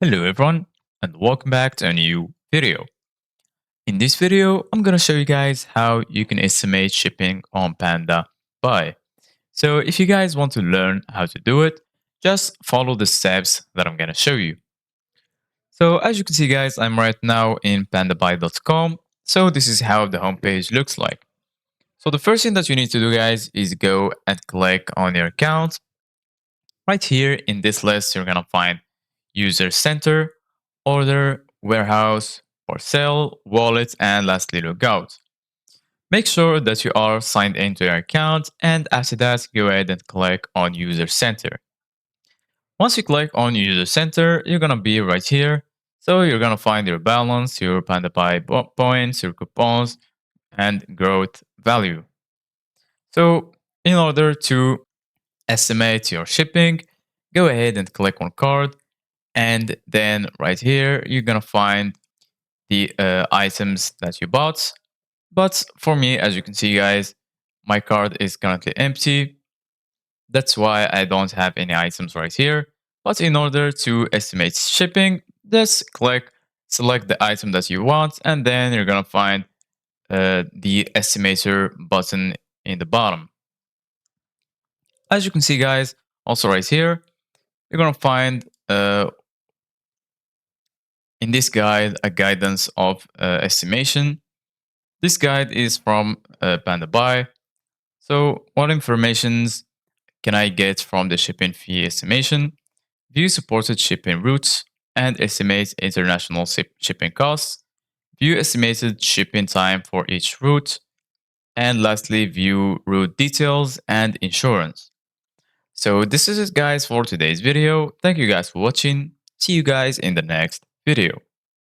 Hello everyone and welcome back to a new video. In this video, I'm going to show you guys how you can estimate shipping on Pandabuy. So if you guys want to learn how to do it, just follow the steps that I'm going to show you. So as you can see guys, I'm right now in pandabuy.com. So this is how the homepage looks like. So the first thing that you need to do guys is go and click on your account. Right here in this list, you're going to find user center, order, warehouse, for sale, wallet, and lastly logout. Make sure that you are signed into your account, and after that, go ahead and click on user center. Once you click on user center, you're going to be right here. So you're going to find your balance, your Pandabuy points, your coupons, and growth value. So in order to estimate your shipping, go ahead and click on card. And then right here, you're going to find the items that you bought. But for me, as you can see, guys, my card is currently empty. That's why I don't have any items right here. But in order to estimate shipping, just select the item that you want, and then you're going to find the estimator button in the bottom. As you can see, guys, also right here, you're going to find in this guide a guidance of estimation. This guide is from Pandabuy. So what informations can I get from the shipping fee estimation? View supported shipping routes and estimate international shipping costs. View estimated shipping time for each route. And lastly, view route details and insurance. So this is it guys for today's video. Thank you guys for watching. See you guys in the next video.